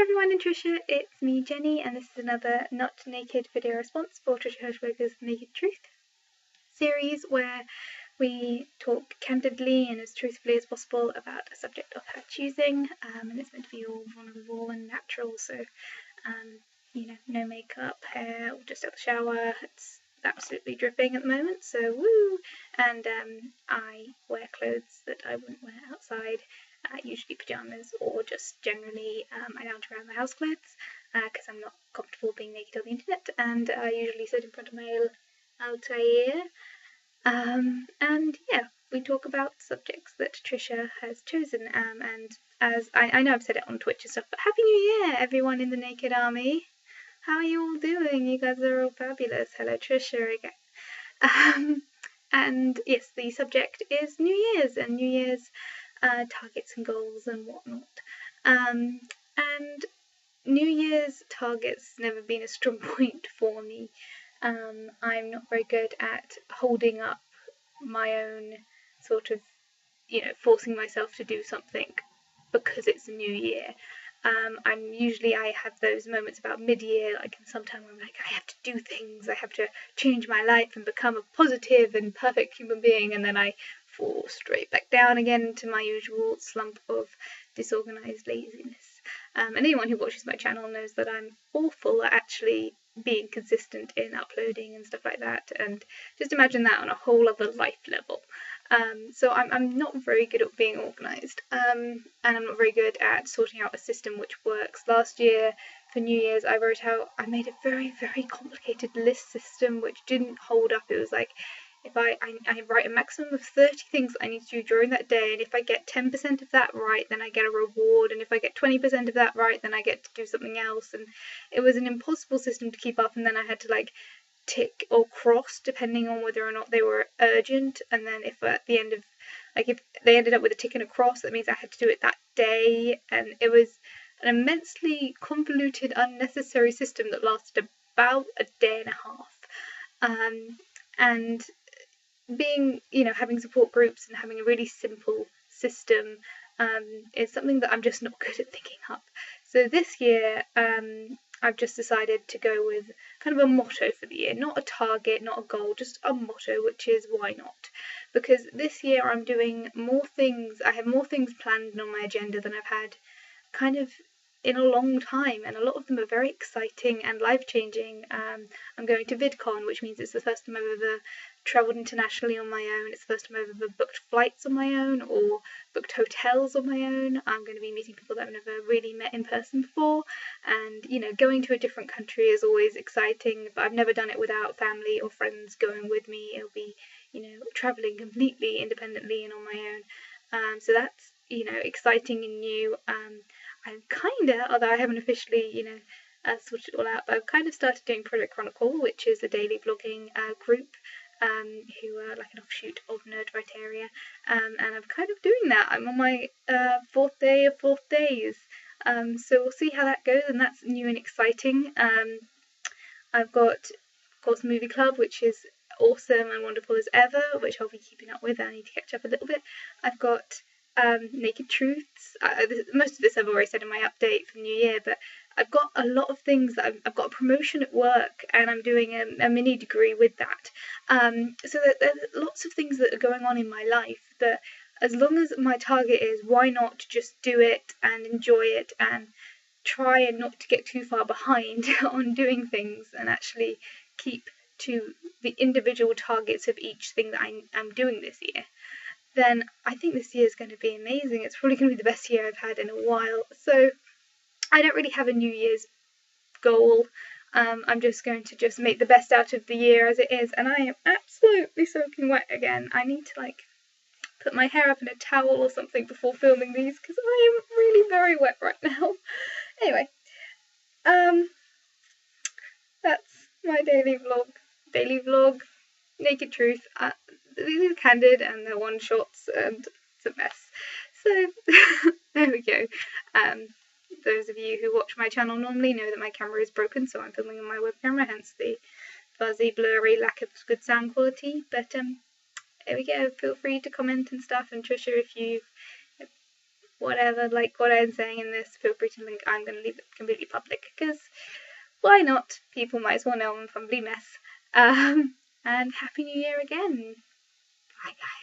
Hello everyone, and Trisha, it's me Jenny, and this is another Not Naked video response for Trisha Hershberger's Naked Truth series, where we talk candidly and as truthfully as possible about a subject of her choosing, and it's meant to be all vulnerable and natural, so no makeup, hair, or just out the shower. It's absolutely dripping at the moment, so woo! And I wear clothes that I wouldn't wear outside. Usually pyjamas, or just generally I lounge around the house clothes because I'm not comfortable being naked on the internet, and I usually sit in front of my Altair. And yeah, we talk about subjects that Trisha has chosen, and as I know I've said it on Twitch and stuff, but Happy New Year everyone in the Naked Army! How are you all doing? You guys are all fabulous. Hello Trisha again. And yes, the subject is New Year's and New Year's targets and goals and whatnot. And New Year's targets never been a strong point for me. I'm not very good at holding up my own sort of, forcing myself to do something because it's a new year. I have those moments about mid-year, like in some time where I'm like, I have to do things, I have to change my life and become a positive and perfect human being, and then I fall straight back down again into my usual slump of disorganized laziness. And anyone who watches my channel knows that I'm awful at actually being consistent in uploading and stuff like that, and just imagine that on a whole other life level. So I'm not very good at being organised, and I'm not very good at sorting out a system which works. Last year for New Year's I made a very, very complicated list system which didn't hold up. It was like, if I write a maximum of 30 things I need to do during that day, and if I get 10% of that right, then I get a reward, and if I get 20% of that right, then I get to do something else, and it was an impossible system to keep up, and then I had to tick or cross depending on whether or not they were urgent, and then if at the end of, if they ended up with a tick and a cross, that means I had to do it that day, and it was an immensely convoluted, unnecessary system that lasted about a day and a half. And being, having support groups and having a really simple system is something that I'm just not good at thinking up. So this year, I've just decided to go with kind of a motto for the year, not a target, not a goal, just a motto, which is why not? Because this year I'm doing more things, I have more things planned on my agenda than I've had kind of in a long time, and a lot of them are very exciting and life-changing. I'm going to VidCon, which means it's the first time I've ever travelled internationally on my own. It's the first time I've ever booked flights on my own or booked hotels on my own. I'm going to be meeting people that I've never really met in person before, and going to a different country is always exciting, but I've never done it without family or friends going with me. It'll be, travelling completely independently and on my own. So that's, exciting and new. I'm although I haven't officially, sorted it all out, but I've kind of started doing Project Chronicle, which is a daily vlogging group who are like an offshoot of Nerdviteria, and I'm kind of doing that. I'm on my 4th day of 4 days, so we'll see how that goes, and that's new and exciting. I've got, of course, Movie Club, which is awesome and wonderful as ever, which I'll be keeping up with. I need to catch up a little bit. I've got Naked Truths. Most of this I've already said in my update for New Year, but I've got a lot of things that I've got a promotion at work, and I'm doing a mini degree with that. So there's lots of things that are going on in my life that, as long as my target is why not just do it and enjoy it and try and not to get too far behind on doing things and actually keep to the individual targets of each thing that I'm doing this year, then I think this year is going to be amazing. It's probably going to be the best year I've had in a while. So I don't really have a New Year's goal. I'm just going to make the best out of the year as it is, and I am absolutely soaking wet again. I need to put my hair up in a towel or something before filming these because I am really very wet right now. Anyway, that's my daily vlog, Naked Truth. These are candid and they're one shots and it's a mess. So there we go. Those of you who watch my channel normally know that my camera is broken, so I'm filming on my web camera, hence the fuzzy, blurry, lack of good sound quality. But there we go. Feel free to comment and stuff. And Trisha, if you've whatever, like what I'm saying in this, feel free to link. I'm going to leave it completely public because why not? People might as well know I'm from Bleemess. And Happy New Year again. Bye guys.